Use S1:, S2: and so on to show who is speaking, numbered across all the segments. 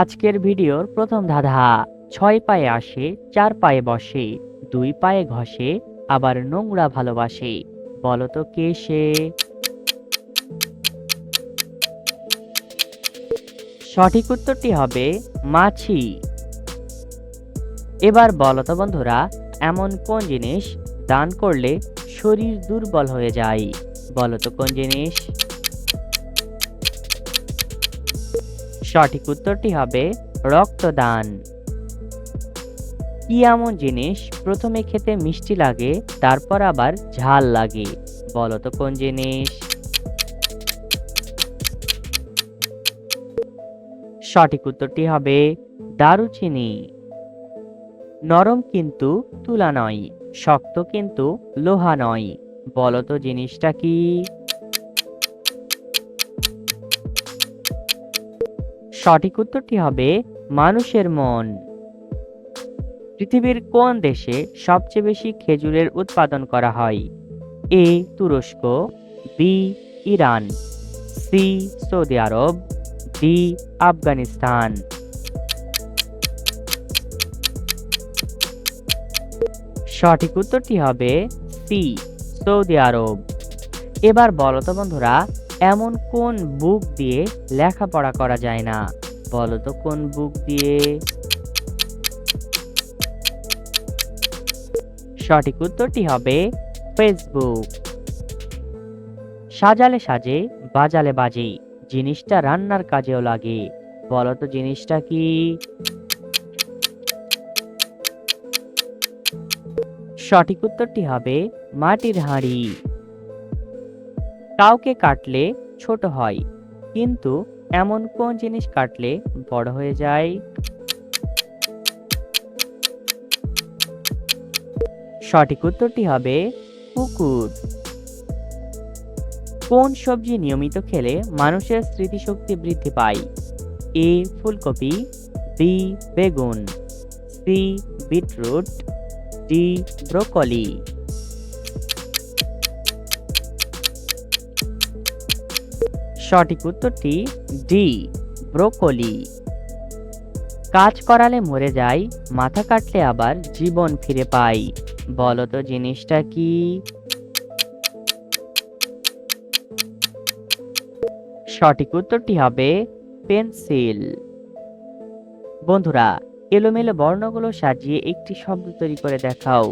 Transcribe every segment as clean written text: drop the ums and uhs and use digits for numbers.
S1: আজকের ভিডিওর প্রথম ধাঁধা। ৬ পায়ে আসে, ৪ পায়ে বসে, ২ পায়ে ঘষে, আবার নোংরা ভালোবাসে। বলো তো কে সে? সঠিক উত্তরটি হবে মাছি। এবার বলো তো বন্ধুরা, এমন কোন জিনিস দান করলে শরীর দুর্বল হয়ে যায়? বলো তো কোন জিনিস? সঠিক উত্তরটি হবে রক্তদান। কি এমন জিনিস প্রথমে খেতে মিষ্টি লাগে, তারপর আবার ঝাল লাগে? বলো তো কোন জিনিস? সঠিক উত্তরটি হবে দারুচিনি। নরম কিন্তু তুলা নয়, শক্ত কিন্তু লোহা নয়। বলো তো জিনিসটা কি? সঠিক উত্তরটি হবে মানুষের মন। পৃথিবীর কোন দেশে সবচেয়ে বেশি খেজুরের উৎপাদন করা হয়? এ তুরস্ক, বি ইরান, সি সৌদি আরব, ডি আফগানিস্তান। সঠিক উত্তরটি হবে সি সৌদি আরব। এবার বলো তো বন্ধুরা, এমন কোন বুক দিয়ে লেখাপড়া করা যায় না? বলো তো কোন বুক দিয়ে? সঠিক উত্তরটি হবে ফেসবুক। সাজালে সাজে, বাজালে বাজে, জিনিসটা রান্নার কাজেও লাগে। বলো তো জিনিসটা কি? সঠিক উত্তরটি হবে মাটির হাঁড়ি। কাউকে কাটলে ছোট হয়, কিন্তু এমন কোন জিনিস কাটলে বড় হয়ে যায়? সঠিক উত্তরটি হবে পুকুর। কোন সবজি নিয়মিত খেলে মানুষের স্মৃতিশক্তি বৃদ্ধি পায়? এ ফুলকপি, বি বেগুন, সি বিটরুট, ডি ব্রোকলি। সঠিক উত্তরটি ডি ব্রোকলি। কাজ করালে মরে যায়, মাথা কাটলে আবার জীবন ফিরে পাই। বলো তো জিনিসটা কি? সঠিক উত্তরটি হবে পেন্সিল। বন্ধুরা, এলোমেলো বর্ণগুলো সাজিয়ে একটি শব্দ তৈরি করে দেখাও।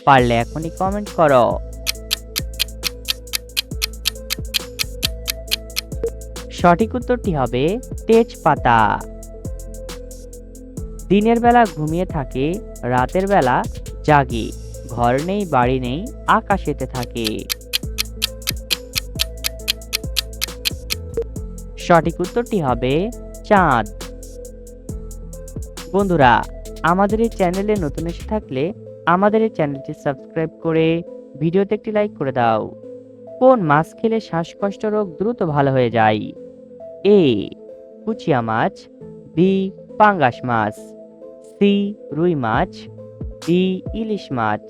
S1: পারলে এখনই কমেন্ট করো। সঠিক উত্তরটি হবে তেজপাতা। দিনের বেলা ঘুমিয়ে থাকে, রাতের বেলা জাগে, ঘর নেই বাড়ি নেই, আকাশেতে থাকে। সঠিক উত্তরটি হবে চাঁদ। বন্ধুরা, আমাদের এই চ্যানেলে নতুন এসে থাকলে আমাদের এই চ্যানেলটি সাবস্ক্রাইব করে ভিডিওতে একটি লাইক করে দাও। কোন মাছ খেলে শ্বাসকষ্ট রোগ দ্রুত ভালো হয়ে যায়? এ কুচিয়া মাছ, বি পাঙ্গাস মাছ, সি রুই মাছ, ডি ইলিশ মাছ।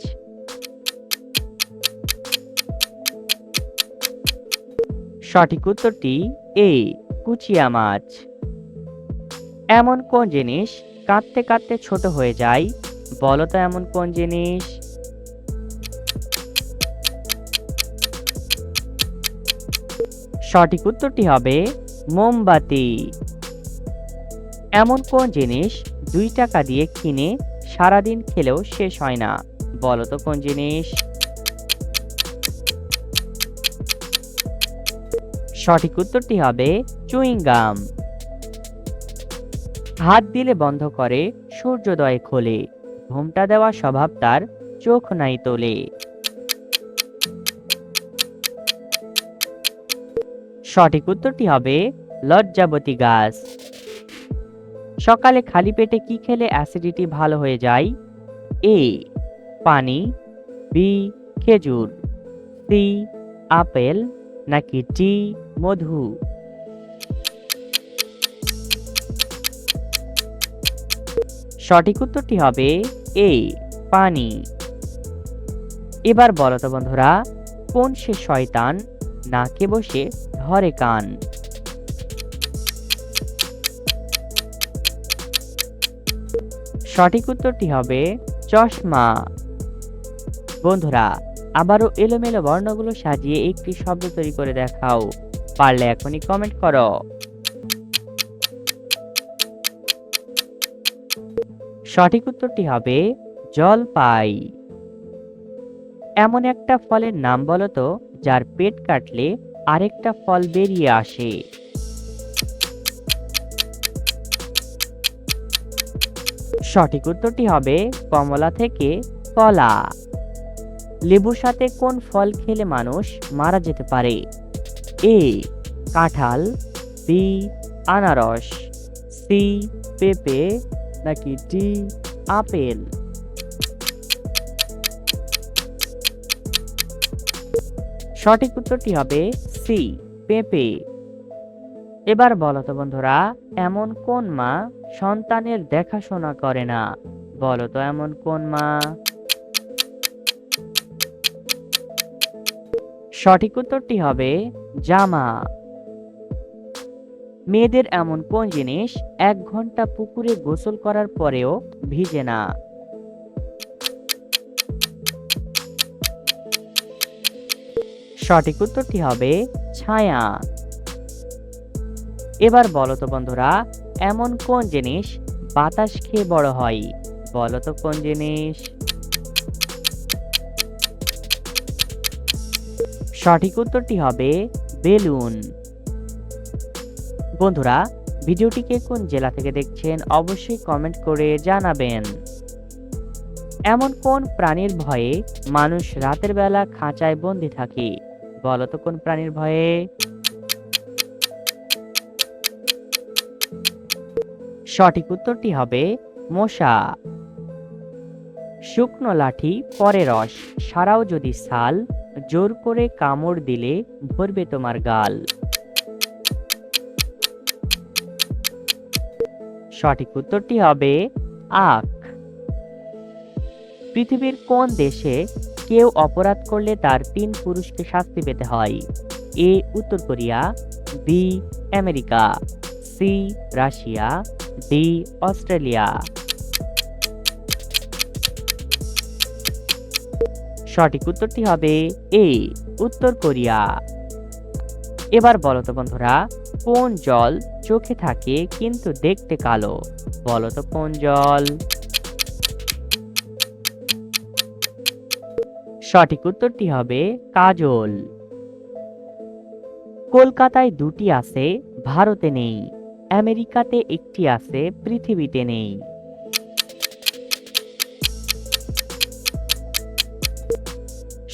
S1: সঠিক উত্তরটি এ কুচিয়া মাছ। এমন কোন জিনিস কাঁদতে কাঁদতে ছোট হয়ে যায়? বলো তো এমন কোন জিনিস? সঠিক উত্তরটি হবে মোমবাতি। এমন কোন জিনিস 2 টাকা দিয়ে কিনে সারাদিন খেলেও শেষ হয় না? বলো তো কোন জিনিস? সঠিক উত্তরটি হবে চুইং গাম। হাত দিলে বন্ধ করে, সূর্যোদয় খোলে, ঘোমটা দেওয়া স্বভাব তার, চোখ নাই তোলে। সঠিক উত্তরটি হবে লজ্জাবতী গাছ। সকালে খালি পেটে কি খেলে অ্যাসিডিটি ভালো হয়ে যায়? এ পানি, বি খেজুর, সি আপেল, নাকি ডি মধু? সঠিক উত্তরটি হবে এ পানি। এবার বলো তো বন্ধুরা, কোন সে শয়তান নাকে বসে ধরে কান? সঠিক উত্তরটি হবে চশমা। বন্ধুরা, আবারও এলোমেলো বর্ণগুলো সাজিয়ে একটি শব্দ তৈরি করে দেখাও। পারলে এখনই কমেন্ট করো। সঠিক উত্তরটি হবে জলপাই। এমন একটা ফলের নাম বলো তো যার পেট কাটলে আরেকটা ফল বেরিয়ে আসে। সঠিক উত্তরটি হবে কমলা থেকে কলা। লেবুর সাথে কোন ফল খেলে মানুষ মারা যেতে পারে? এ কাঁঠাল, বি আনারস, সি পেঁপে, নাকি ডি আপেল? সঠিক উত্তরটি হবে সি পেঁপে। এবার বলো তো বন্ধুরা, এমন কোন মা সন্তানের দেখাশোনা করে না? বলো তো এমন কোন মা? সঠিক উত্তরটি হবে জামা। মেয়েদের এমন কোন জিনিস 1 ঘন্টা পুকুরে গোসল করার পরেও ভিজে না? সঠিক উত্তরটি হবে ছায়া। এবার বলো তো বন্ধুরা, এমন কোন জিনিস বাতাস খেয়ে বড় হয়? বলো তো কোন জিনিস? সঠিক উত্তরটি হবে বেলুন। বন্ধুরা, ভিডিওটিকে কোন জেলা থেকে দেখছেন অবশ্যই কমেন্ট করে জানাবেন। এমন কোন প্রাণীর ভয়ে মানুষ রাতের বেলা খাঁচায় বন্দি থাকে? বলো তো কোন প্রাণীর ভয়ে? সঠিক উত্তরটি হবে মশা। শুকনো লাঠি পরে রস, সারাও যদি ছাল, জোর করে কামড় দিলে ভরবে তোমার গাল। সঠিক উত্তরটি হবে আখ। পৃথিবীর কোন দেশে কেউ অপরাধ করলে তার 3 পুরুষকে শাস্তি পেতে হয়? এ উত্তর Korea, B America, C Russia, D Australia. সঠিক উত্তরটি হবে এ উত্তর কোরিয়া। এবার বলো তো বন্ধুরা, কোন জল চোখে থাকে কিন্তু দেখতে কালো? বলো তো কোন জল? সঠিক উত্তরটি হবে কাজল। কলকাতায় 2টি আছে, ভারতে নেই। আমেরিকাতে 1টি আছে, পৃথিবীতে নেই।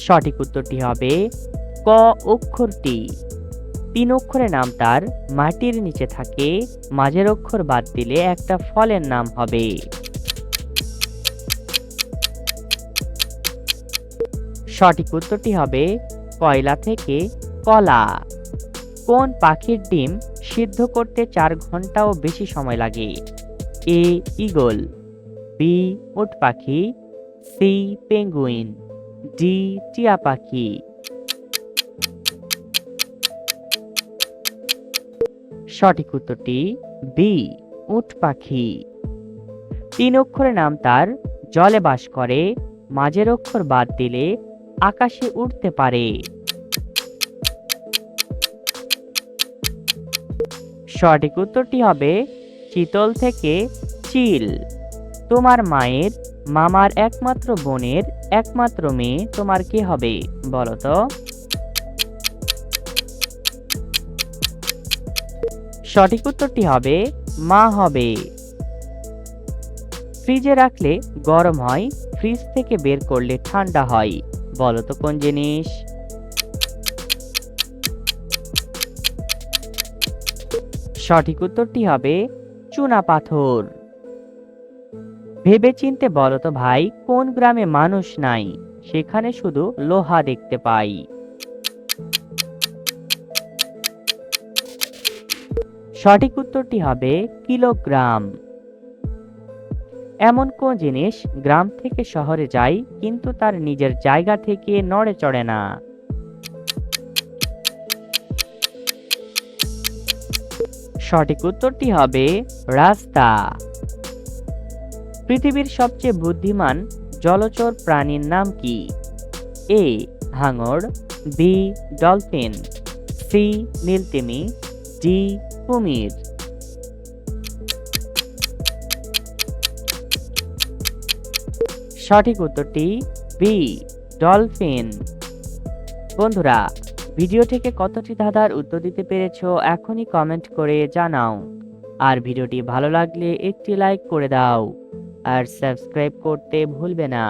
S1: সঠিক উত্তরটি হবে ক অক্ষরটি। 3 অক্ষরের নাম তার, মাটির নিচে থাকে, মাঝের অক্ষর বাদ দিলে একটা ফলের নাম হবে। সঠিক উত্তরটি হবে কয়লা থেকে কলা। কোন পাখির ডিম সিদ্ধ করতে 4 ঘন্টাও বেশি সময় লাগে? এ ঈগল, বি উট পাখি, সি পেঙ্গুইন, ডি টিয়া পাখি। সঠিক উত্তরটি বি উট পাখি। 3 অক্ষরের নাম তার, জলে বাস করে, মাঝের অক্ষর বাদ দিলে আকাশে উড়তে পারে। সঠিক উত্তরটি হবে চিতল থেকে চিল। তোমার মায়ের মামার একমাত্র বোনের একমাত্র মেয়ে তোমার কে হবে? বলো তো। সঠিক উত্তরটি হবে মা হবে। ফ্রিজে রাখলে গরম হয়, ফ্রিজ থেকে বের করলে ঠান্ডা হয়। বলো তো কোন জিনিস? সঠিক উত্তরটি হবে চুনা পাথর। ভেবে চিনতে বলো তো ভাই, কোন গ্রামে মানুষ নাই, সেখানে শুধু লোহা দেখতে পাই? সঠিক উত্তরটি হবে কিলোগ্রাম। এমন কোন জিনিস গ্রাম থেকে শহরে যায় কিন্তু তার নিজের জায়গা থেকে নড়ে চড়ে না? সঠিক উত্তরটি হবে রাস্তা। পৃথিবীর সবচেয়ে বুদ্ধিমান জলচর প্রাণীর নাম কি? এ হাঙর, বি ডলফিন, সি নীলতিমি, ডি কুমির। সঠিক উত্তরটি বি ডলফিন। বন্ধুরা, ভিডিও থেকে কতটি ধাঁধার উত্তর দিতে পেরেছো এখনই কমেন্ট করে জানাও। আর ভিডিওটি ভালো লাগলে একটি লাইক করে দাও আর সাবস্ক্রাইব করতে ভুলবে না।